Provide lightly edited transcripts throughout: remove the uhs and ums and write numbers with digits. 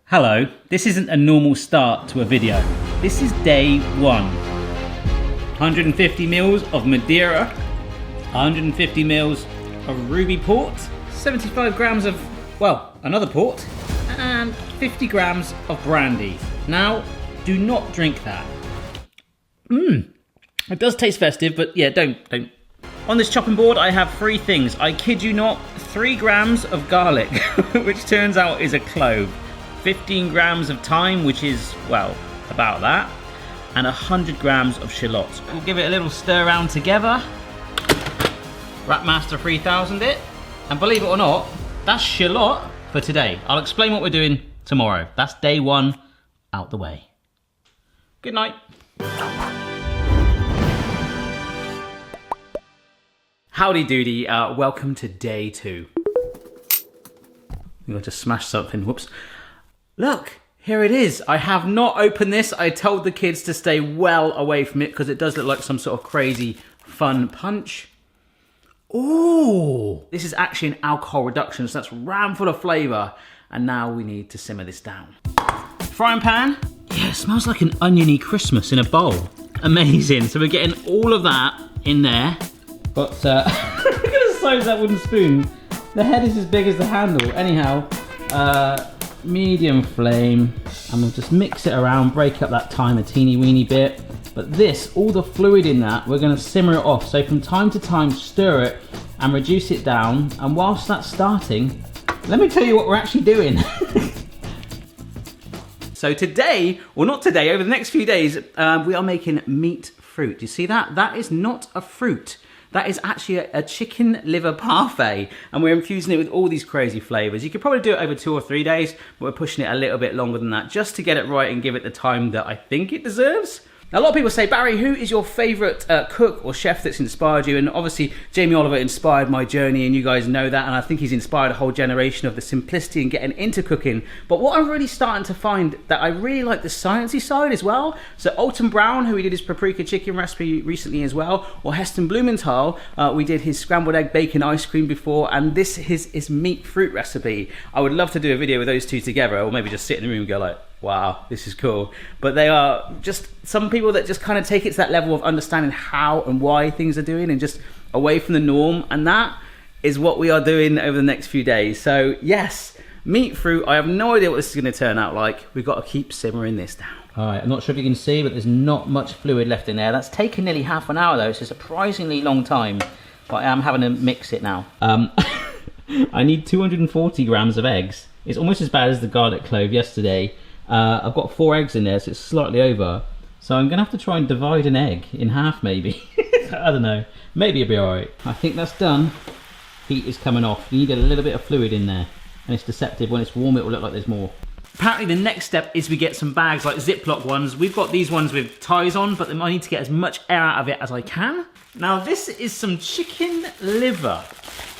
Hello, this isn't a normal start to a video. This is day 1. 150 mils of Madeira, 150 mils of ruby port, 75 grams of, well, another port, and 50 grams of brandy. Now, do not drink that. It does taste festive, but yeah, don't. On this chopping board, I have 3 things. I kid you not, 3 grams of garlic, which turns out is a clove. 15 grams of thyme, which is, well, about that, and 100 grams of shallots. We'll give it a little stir around together. Rapmaster 3000 it, and believe it or not, that's shallot for today. I'll explain what we're doing tomorrow. That's day 1 out the way. Good night. Howdy doody, welcome to day 2. I'm going to smash something, whoops. Look, here it is. I have not opened this. I told the kids to stay well away from it because it does look like some sort of crazy fun punch. Ooh, this is actually an alcohol reduction, so that's ram full of flavour. And now we need to simmer this down. Frying pan. Yeah, it smells like an oniony Christmas in a bowl. Amazing. So we're getting all of that in there. But look at the size of that wooden spoon. The head is as big as the handle. Anyhow, medium flame, and we'll just mix it around, break up that thyme a teeny weeny bit. But this, all the fluid in that, we're going to simmer it off. So from time to time, stir it and reduce it down. And whilst that's starting, let me tell you what we're actually doing. So today, well not today, over the next few days, we are making meat fruit. You see that? That is not a fruit. That is actually a chicken liver parfait, and we're infusing it with all these crazy flavours. You could probably do it over 2 or 3 days, but we're pushing it a little bit longer than that just to get it right and give it the time that I think it deserves. Now, a lot of people say, Barry, who is your favourite cook or chef that's inspired you? And obviously, Jamie Oliver inspired my journey, and you guys know that, and I think he's inspired a whole generation of the simplicity and getting into cooking. But what I'm really starting to find that I really like the sciencey side as well. So Alton Brown, who we did his paprika chicken recipe recently as well, or Heston Blumenthal, we did his scrambled egg bacon ice cream before, and this is his meat fruit recipe. I would love to do a video with those two together, or maybe just sit in the room and go like, wow, this is cool. But they are just some people that just kind of take it to that level of understanding how and why things are doing and just away from the norm. And that is what we are doing over the next few days. So yes, meat fruit. I have no idea what this is going to turn out like. We've got to keep simmering this down. All right, I'm not sure if you can see, but there's not much fluid left in there. That's taken nearly half an hour though. It's a surprisingly long time. But I am having to mix it now. I need 240 grams of eggs. It's almost as bad as the garlic clove yesterday. I've got 4 eggs in there, so it's slightly over. So I'm going to have to try and divide an egg in half, maybe. I don't know. Maybe it'll be alright. I think that's done. Heat is coming off. You need a little bit of fluid in there. And it's deceptive. When it's warm, it will look like there's more. Apparently the next step is we get some bags like Ziploc ones. We've got these ones with ties on, but I need to get as much air out of it as I can. Now this is some chicken liver.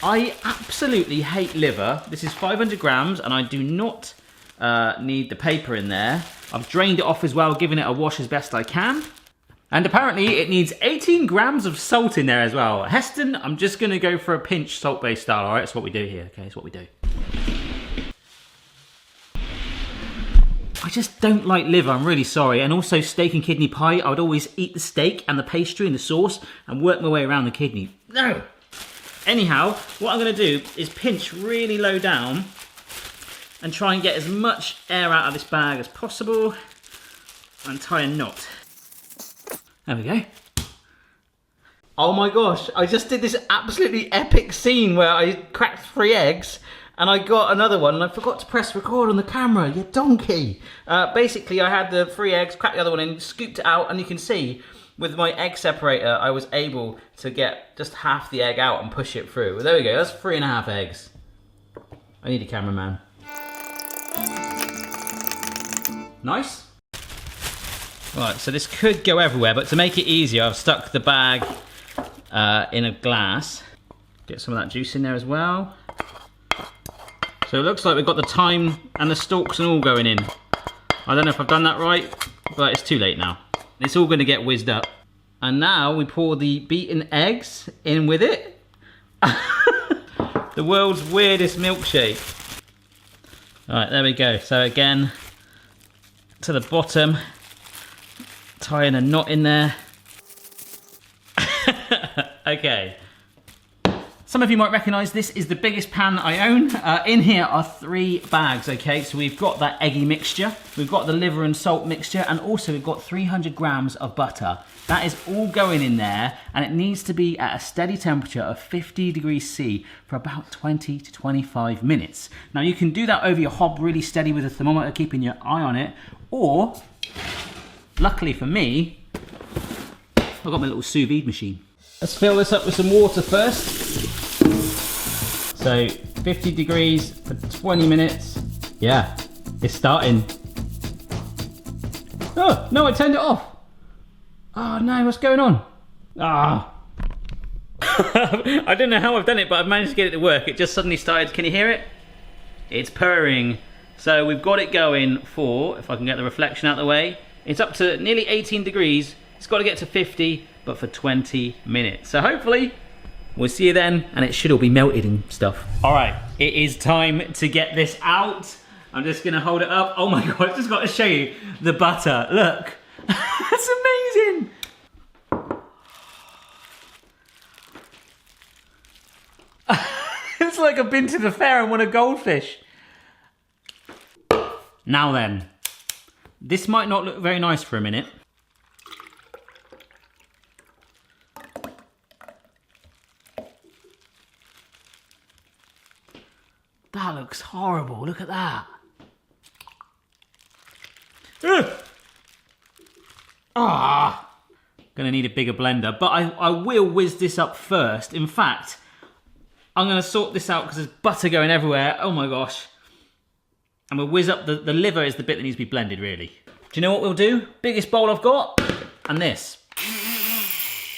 I absolutely hate liver. This is 500 grams, and I do not need the paper in there. I've drained it off as well, giving it a wash as best I can. And apparently it needs 18 grams of salt in there as well. Heston, I'm just going to go for a pinch salt-based style, alright? That's what we do here, okay? That's what we do. I just don't like liver, I'm really sorry. And also steak and kidney pie, I would always eat the steak and the pastry and the sauce and work my way around the kidney. No! Anyhow, what I'm going to do is pinch really low down and try and get as much air out of this bag as possible and tie a knot. There we go. Oh my gosh, I just did this absolutely epic scene where I cracked 3 eggs and I got another one and I forgot to press record on the camera, you donkey. Basically I had the 3 eggs, cracked the other one in, scooped it out, and you can see with my egg separator I was able to get just half the egg out and push it through. Well, there we go, that's 3.5 eggs. I need a cameraman. Nice. Right, so this could go everywhere, but to make it easier, I've stuck the bag in a glass. Get some of that juice in there as well. So it looks like we've got the thyme and the stalks and all going in. I don't know if I've done that right, but it's too late now. It's all going to get whizzed up. And now we pour the beaten eggs in with it. The world's weirdest milkshake. All right, there we go. So again, to the bottom, tying a knot in there. Okay. Some of you might recognise this is the biggest pan I own. In here are 3 bags, okay? So we've got that eggy mixture, we've got the liver and salt mixture, and also we've got 300 grams of butter. That is all going in there, and it needs to be at a steady temperature of 50 degrees C for about 20 to 25 minutes. Now you can do that over your hob really steady with a thermometer, keeping your eye on it, or, luckily for me, I've got my little sous vide machine. Let's fill this up with some water first. So 50 degrees for 20 minutes. Yeah, it's starting. Oh, no, I turned it off. Oh no, what's going on? Ah. I don't know how I've done it, but I've managed to get it to work. It just suddenly started, can you hear it? It's purring. So we've got it going for, if I can get the reflection out of the way, it's up to nearly 18 degrees. It's got to get to 50, but for 20 minutes. So hopefully, we'll see you then, and it should all be melted and stuff. All right, it is time to get this out. I'm just gonna hold it up. Oh my God, I've just got to show you the butter. Look, that's amazing. It's like I've been to the fair and won a goldfish. Now then, this might not look very nice for a minute. That looks horrible, look at that. Ah, gonna need a bigger blender, but I will whiz this up first. In fact, I'm gonna sort this out because there's butter going everywhere. Oh my gosh. I'm gonna whiz up, the liver is the bit that needs to be blended really. Do you know what we'll do? Biggest bowl I've got, and this.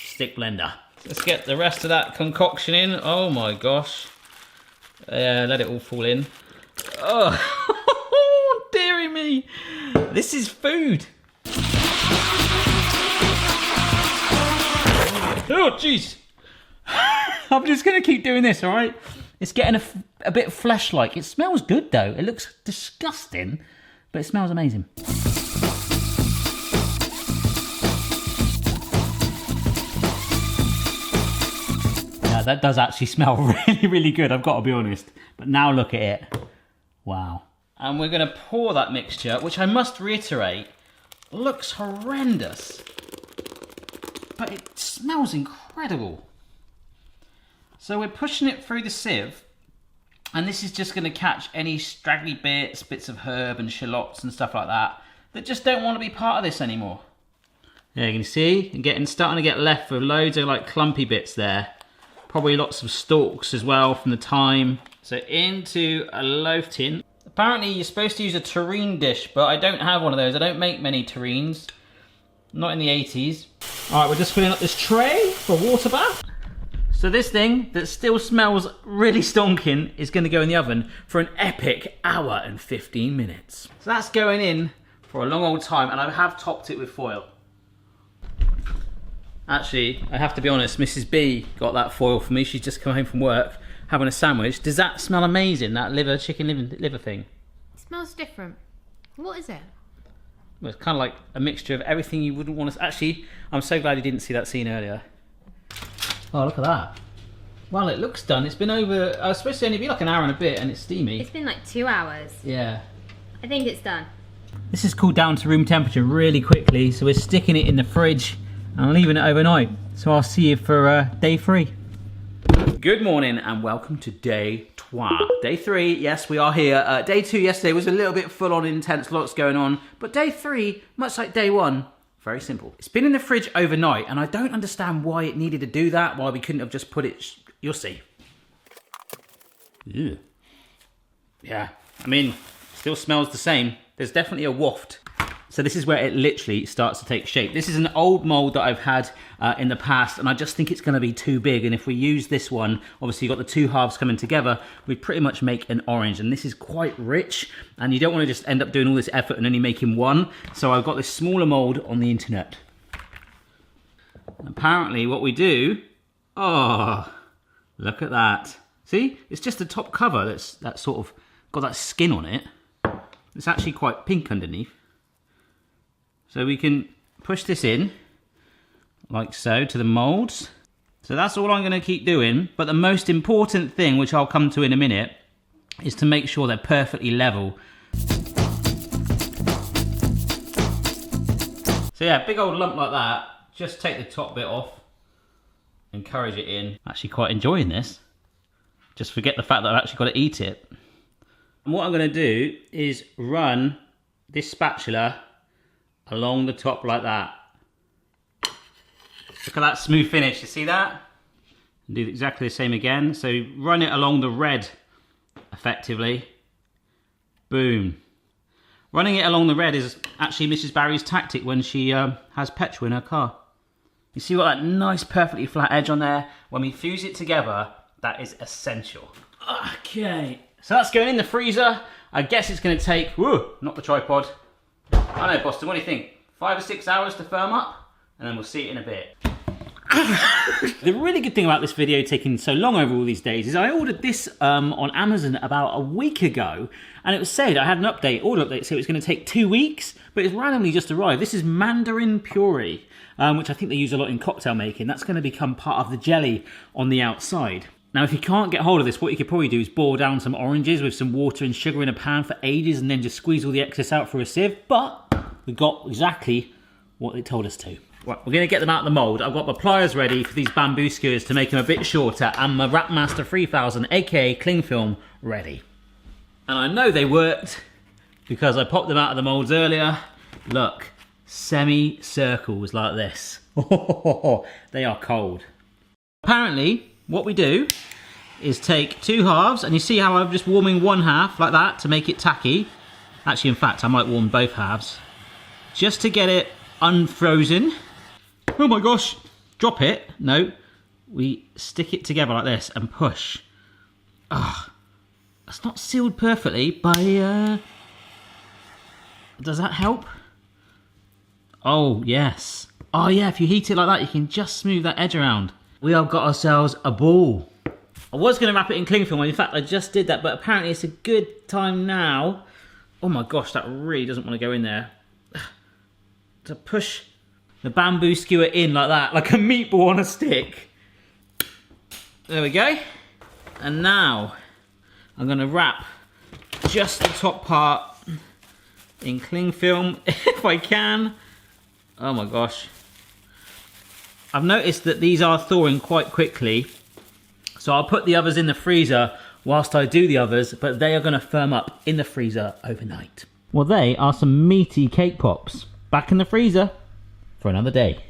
Stick blender. Let's get the rest of that concoction in. Oh my gosh. Let it all fall in. Oh, dearie me. This is food. Oh, jeez. I'm just going to keep doing this, all right? It's getting a bit flesh-like. It smells good, though. It looks disgusting, but it smells amazing. That does actually smell really, really good, I've got to be honest. But now look at it. Wow. And we're going to pour that mixture, which I must reiterate, looks horrendous. But it smells incredible. So we're pushing it through the sieve, and this is just going to catch any straggly bits of herb and shallots and stuff like that just don't want to be part of this anymore. Yeah, you can see, starting to get left with loads of like clumpy bits there. Probably lots of stalks as well from the thyme. So into a loaf tin. Apparently you're supposed to use a tureen dish, but I don't have one of those. I don't make many tureens. Not in the 80s. All right, we're just filling up this tray for a water bath. So this thing that still smells really stonking is going to go in the oven for an epic hour and 15 minutes. So that's going in for a long old time, and I have topped it with foil. Actually, I have to be honest, Mrs. B got that foil for me. She's just come home from work, having a sandwich. Does that smell amazing, that chicken liver thing? It smells different. What is it? Well, it's kind of like a mixture of everything you wouldn't want to... Actually, I'm so glad you didn't see that scene earlier. Oh, look at that. Well, it looks done. It's been over... I was supposed to only be like an hour and a bit, and it's steamy. It's been like 2 hours. Yeah. I think it's done. This is cooled down to room temperature really quickly, so we're sticking it in the fridge and leaving it overnight. So I'll see you for day 3. Good morning and welcome to day 3. Day 3, yes, we are here. Day 2 yesterday was a little bit full on intense, lots going on. But day 3, much like day 1, very simple. It's been in the fridge overnight and I don't understand why it needed to do that, why we couldn't have just put it, you'll see. Ew. Yeah, I mean, still smells the same. There's definitely a waft. So this is where it literally starts to take shape. This is an old mould that I've had in the past, and I just think it's going to be too big. And if we use this one, obviously you've got the two halves coming together, we pretty much make an orange. And this is quite rich, and you don't want to just end up doing all this effort and only making one. So I've got this smaller mould on the internet. Apparently what we do, oh, look at that. See, it's just the top cover that's sort of got that skin on it. It's actually quite pink underneath. So we can push this in, like so, to the moulds. So that's all I'm going to keep doing. But the most important thing, which I'll come to in a minute, is to make sure they're perfectly level. So yeah, big old lump like that, just take the top bit off, encourage it in. Actually quite enjoying this. Just forget the fact that I've actually got to eat it. And what I'm going to do is run this spatula along the top like that. Look at that smooth finish, you see that? And do exactly the same again. So run it along the red, effectively. Boom. Running it along the red is actually Mrs. Barry's tactic when she has petrol in her car. You see what that nice perfectly flat edge on there? When we fuse it together, that is essential. Okay, so that's going in the freezer. I guess it's going to take, whoa, not the tripod. I don't know, Boston, what do you think? 5 or 6 hours to firm up, and then we'll see it in a bit. The really good thing about this video taking so long over all these days is I ordered this on Amazon about a week ago, and it was said, I had an order update, so it was going to take 2 weeks, but it's randomly just arrived. This is mandarin puree, which I think they use a lot in cocktail making. That's going to become part of the jelly on the outside. Now, if you can't get hold of this, what you could probably do is boil down some oranges with some water and sugar in a pan for ages and then just squeeze all the excess out through a sieve, but we got exactly what it told us to. Right, we're going to get them out of the mould. I've got my pliers ready for these bamboo skewers to make them a bit shorter, and my Rapmaster 3000, aka cling film, ready. And I know they worked because I popped them out of the moulds earlier. Look, semi-circles like this. They are cold. Apparently, what we do is take 2 halves, and you see how I'm just warming 1 half like that to make it tacky. Actually, in fact, I might warm both halves just to get it unfrozen. Oh my gosh, drop it. No, we stick it together like this and push. Ah, it's not sealed perfectly by, does that help? Oh, yes. Oh yeah, if you heat it like that, you can just smooth that edge around. We have got ourselves a ball. I was going to wrap it in cling film, in fact I just did that, but apparently it's a good time now. Oh my gosh, that really doesn't want to go in there. To push the bamboo skewer in like that, like a meatball on a stick. There we go. And now I'm going to wrap just the top part in cling film if I can. Oh my gosh. I've noticed that these are thawing quite quickly, so I'll put the others in the freezer whilst I do the others, but they are going to firm up in the freezer overnight. Well, they are some meaty cake pops. Back in the freezer for another day.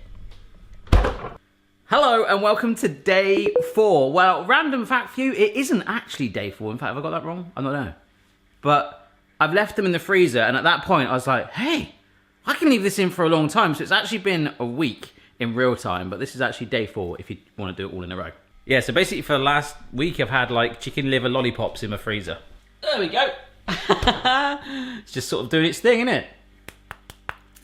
Hello and welcome to day 4. Well, random fact for you, it isn't actually day 4. In fact, have I got that wrong? I don't know. But I've left them in the freezer, and at that point I was like, hey, I can leave this in for a long time. So it's actually been a week in real time, but this is actually day 4 if you want to do it all in a row. Yeah, so basically for the last week I've had like chicken liver lollipops in my freezer. There we go. It's just sort of doing its thing, isn't it?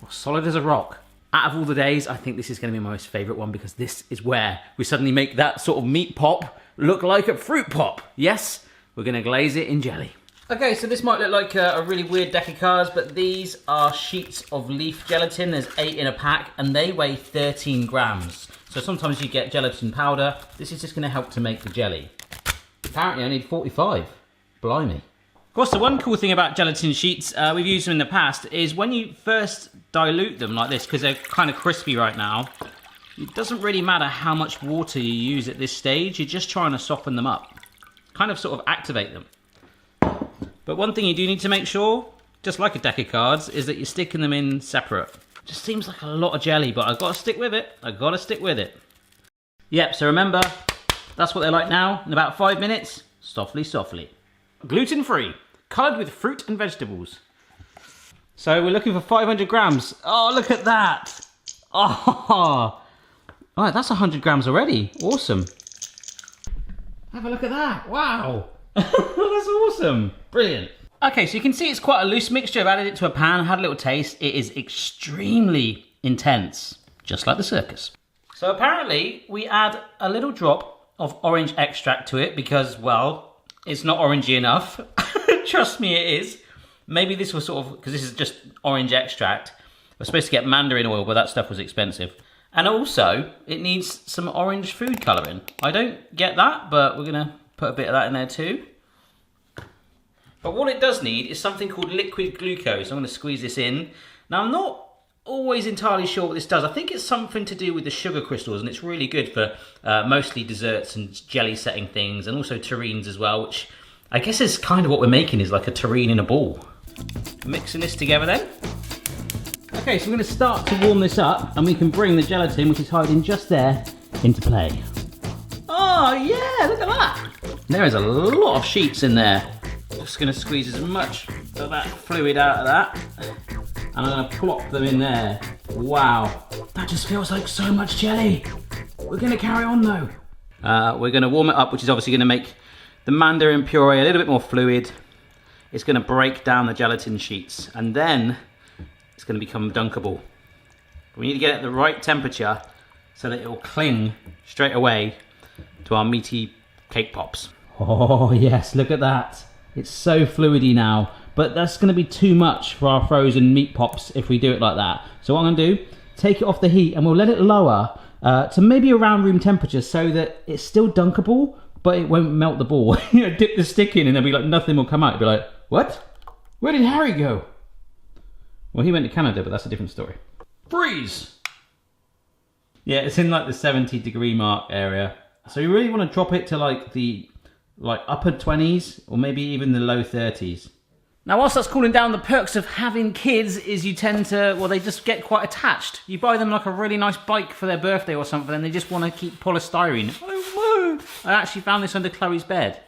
Solid as a rock. Out of all the days, I think this is going to be my most favourite one because this is where we suddenly make that sort of meat pop look like a fruit pop. Yes, we're going to glaze it in jelly. Okay, so this might look like a really weird deck of cards, but these are sheets of leaf gelatin. There's 8 in a pack, and they weigh 13 grams. So sometimes you get gelatin powder. This is just going to help to make the jelly. Apparently I need 45. Blimey. Of course, the one cool thing about gelatin sheets, we've used them in the past, is when you first dilute them like this, because they're kind of crispy right now, it doesn't really matter how much water you use at this stage, you're just trying to soften them up. Kind of sort of activate them. But one thing you do need to make sure, just like a deck of cards, is that you're sticking them in separate. Just seems like a lot of jelly, but I've got to stick with it. I've got to stick with it. Yep, so remember, that's what they're like now. In about 5 minutes, softly, softly. Gluten-free. Coloured with fruit and vegetables. So we're looking for 500 grams. Oh, look at that. Oh, all right, that's 100 grams already. Awesome. Have a look at that. Wow. That's awesome. Brilliant. Okay, so you can see it's quite a loose mixture. I've added it to a pan, had a little taste. It is extremely intense, just like the circus. So apparently we add a little drop of orange extract to it because, well, it's not orangey enough. Trust me, it is. Maybe this was sort of, because this is just orange extract. We're supposed to get mandarin oil, but that stuff was expensive. And also, it needs some orange food colouring. I don't get that, but we're going to put a bit of that in there too. But what it does need is something called liquid glucose. I'm going to squeeze this in. Now, I'm not always entirely sure what this does. I think it's something to do with the sugar crystals, and it's really good for mostly desserts and jelly setting things, and also terrines as well, which I guess is kind of what we're making, is like a terrine in a ball. Mixing this together then. Okay, so we're going to start to warm this up, and we can bring the gelatin, which is hiding just there, into play. Oh yeah, look at that. There is a lot of sheets in there. Just going to squeeze as much of that fluid out of that. And I'm going to plop them in there. Wow, that just feels like so much jelly. We're going to carry on though. We're going to warm it up, which is obviously going to make the mandarin puree a little bit more fluid. It's going to break down the gelatin sheets, and then it's going to become dunkable. We need to get it at the right temperature so that it will cling straight away to our meaty cake pops. Oh yes, look at that. It's so fluidy now, but that's going to be too much for our frozen meat pops if we do it like that. So what I'm going to do, take it off the heat, and we'll let it lower to maybe around room temperature so that it's still dunkable, but it won't melt the ball. You know, dip the stick in and there'll be like nothing will come out. You'll be like, what? Where did Harry go? Well, he went to Canada, but that's a different story. Freeze! Yeah, it's in like the 70-degree mark area. So you really want to drop it to like the upper 20s or maybe even the low 30s. Now, whilst that's cooling down, the perks of having kids is you tend to, well, they just get quite attached. You buy them like a really nice bike for their birthday or something, and they just want to keep polystyrene. I actually found this under Chloe's bed.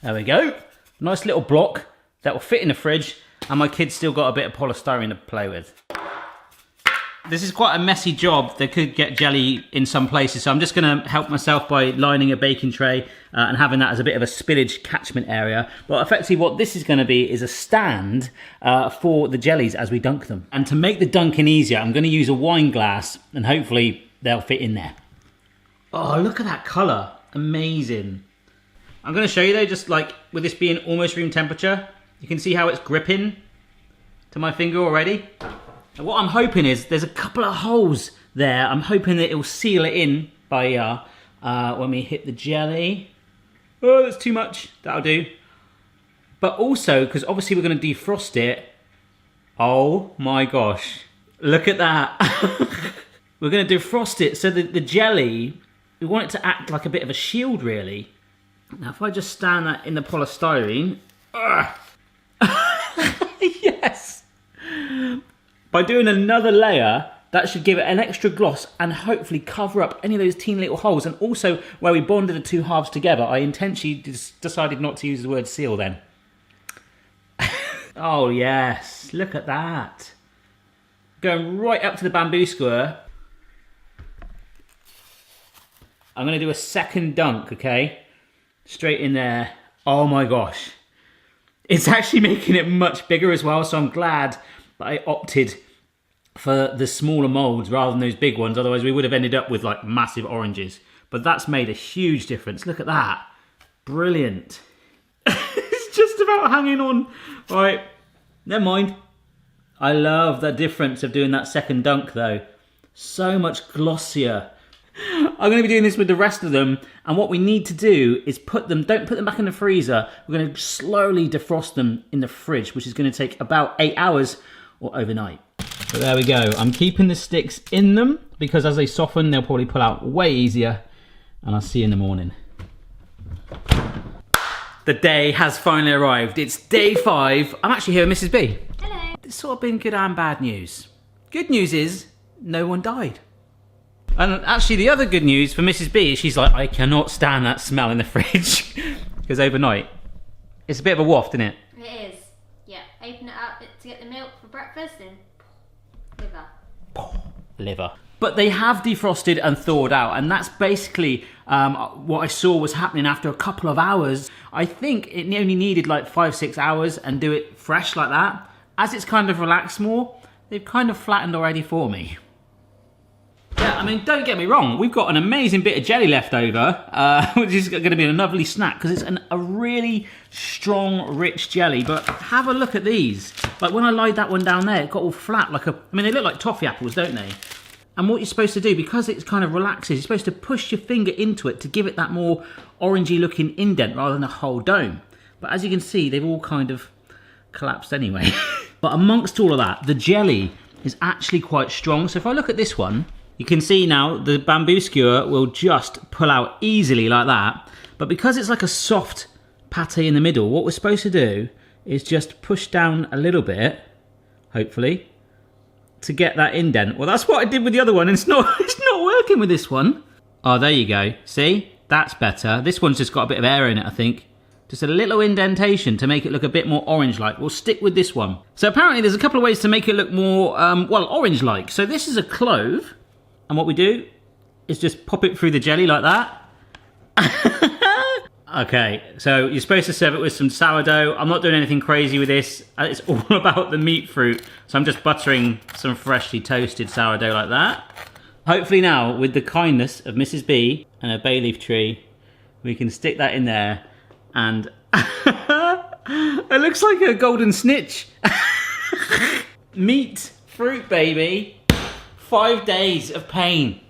There we go. Nice little block that will fit in the fridge, and my kid's still got a bit of polystyrene to play with. This is quite a messy job. They could get jelly in some places, so I'm just going to help myself by lining a baking tray and having that as a bit of a spillage catchment area. But effectively what this is going to be is a stand for the jellies as we dunk them. And to make the dunking easier, I'm going to use a wine glass, and hopefully they'll fit in there. Oh, look at that colour. Amazing. I'm going to show you though, just like with this being almost room temperature, you can see how it's gripping to my finger already. And what I'm hoping is there's a couple of holes there. I'm hoping that it'll seal it in by when we hit the jelly. Oh, that's too much. That'll do. But also, because obviously we're going to defrost it. Oh my gosh. Look at that. We're going to defrost it so that the jelly, we want it to act like a bit of a shield really. Now if I just stand that in the polystyrene. Yes. By doing another layer, that should give it an extra gloss and hopefully cover up any of those teeny little holes. And also, where we bonded the two halves together, I intentionally decided not to use the word seal then. Oh yes, look at that. Going right up to the bamboo skewer. I'm going to do a second dunk, okay? Straight in there. Oh my gosh. It's actually making it much bigger as well, so I'm glad that I opted for the smaller moulds rather than those big ones. Otherwise we would have ended up with like massive oranges. But that's made a huge difference. Look at that. Brilliant. It's just about hanging on. All right, never mind. I love the difference of doing that second dunk though. So much glossier. I'm going to be doing this with the rest of them, and what we need to do is don't put them back in the freezer. We're going to slowly defrost them in the fridge, which is going to take about 8 hours or overnight. So there we go. I'm keeping the sticks in them because as they soften, they'll probably pull out way easier, and I'll see you in the morning. The day has finally arrived. It's day 5. I'm actually here with Mrs. B. Hello. It's sort of been good and bad news. Good news is no one died. And actually the other good news for Mrs. B is she's like, I cannot stand that smell in the fridge. Because overnight, it's a bit of a waft, isn't it? It is. Yeah. Open it up to get the milk for breakfast and Liver. But they have defrosted and thawed out, and that's basically what I saw was happening after a couple of hours. I think it only needed like 5-6 hours and do it fresh like that. As it's kind of relaxed more, they've kind of flattened already for me. Yeah, I mean, don't get me wrong, we've got an amazing bit of jelly left over, which is going to be a lovely snack because it's a really strong, rich jelly. But have a look at these. Like when I laid that one down there, it got all flat like I mean, they look like toffee apples, don't they? And what you're supposed to do, because it kind of relaxes, you're supposed to push your finger into it to give it that more orangey looking indent rather than a whole dome. But as you can see, they've all kind of collapsed anyway. But amongst all of that, the jelly is actually quite strong. So if I look at this one, you can see now the bamboo skewer will just pull out easily like that. But because it's like a soft pate in the middle, what we're supposed to do is just push down a little bit, hopefully, to get that indent. Well, that's what I did with the other one. It's not working with this one. Oh, there you go. See? That's better. This one's just got a bit of air in it, I think. Just a little indentation to make it look a bit more orange-like. We'll stick with this one. So apparently there's a couple of ways to make it look more, well, orange-like. So this is a clove. And what we do is just pop it through the jelly like that. Okay, so you're supposed to serve it with some sourdough. I'm not doing anything crazy with this. It's all about the meat fruit. So I'm just buttering some freshly toasted sourdough like that. Hopefully now, with the kindness of Mrs. B and a bay leaf tree, we can stick that in there. And it looks like a golden snitch. Meat fruit, baby. 5 days of pain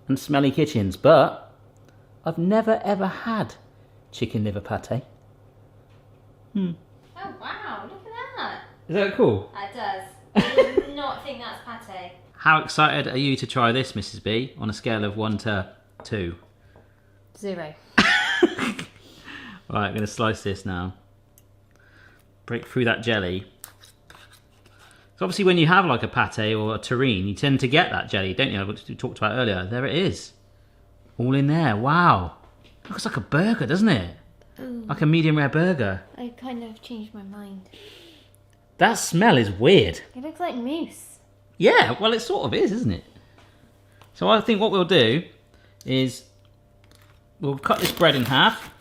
and smelly kitchens. But I've never ever had chicken liver pate. Oh wow, look at that. Is that cool? That does. I would not think that's pate. How excited are you to try this, Mrs. B, on a scale of 1 to 2? 0. Right, I'm going to slice this now. Break through that jelly. So obviously when you have like a pate or a terrine, you tend to get that jelly, don't you? What we talked about earlier. There it is. All in there. Wow. Looks like a burger, doesn't it? Ooh. Like a medium rare burger. I kind of changed my mind. That smell is weird. It looks like mousse. Yeah, well it sort of is, isn't it? So I think what we'll do is we'll cut this bread in half.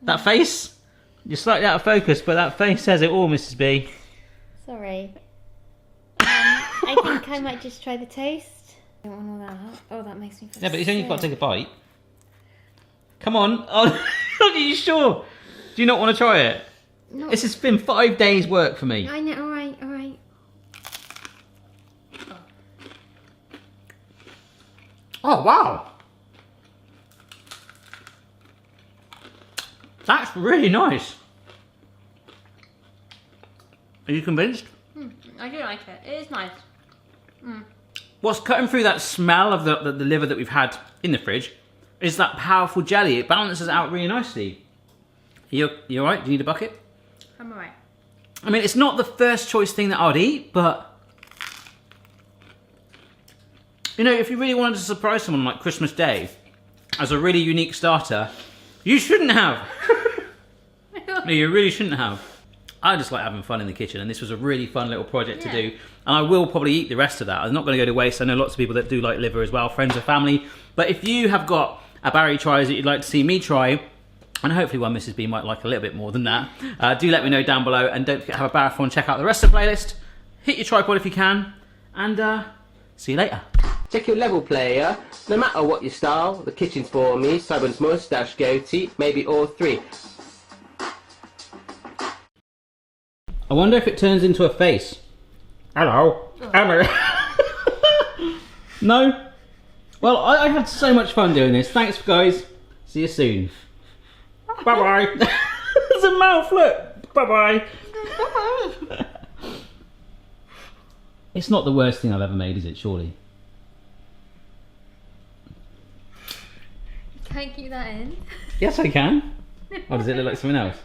That face, you're slightly out of focus, but that face says it all, Mrs. B. Sorry. I think I might just try the taste. I don't want all that. Oh, that makes me feel Yeah, but it's only sick. got to take a bite. Come on. Oh, are you sure? Do you not want to try it? No. This has been 5 days' work for me. I know, alright, alright. Oh, wow. That's really nice. Are you convinced? I do like it. It is nice. What's cutting through that smell of the liver that we've had in the fridge is that powerful jelly. It balances out really nicely. You alright? Do you need a bucket? I'm alright. I mean, it's not the first choice thing that I'd eat, but you know, if you really wanted to surprise someone like Christmas Day as a really unique starter, you shouldn't have. No, you really shouldn't have. I just like having fun in the kitchen, and this was a really fun little project to do. And I will probably eat the rest of that. I'm not going to go to waste. I know lots of people that do like liver as well, friends or family. But if you have got a Barry tries that you'd like to see me try, and hopefully one Mrs. B might like a little bit more than that, do let me know down below. And don't forget to have a marathon. Check out the rest of the playlist. Hit your tripod if you can, and see you later. Check your level, player. No matter what your style, the kitchen's for me. Simon's moustache, goatee, maybe all three. I wonder if it turns into a face. Hello. Hello. No? Well, I had so much fun doing this. Thanks, guys. See you soon. Bye-bye. There's a mouth, look. Bye-bye. It's not the worst thing I've ever made, is it, surely? Can I keep that in? Yes, I can. Or does it look like something else?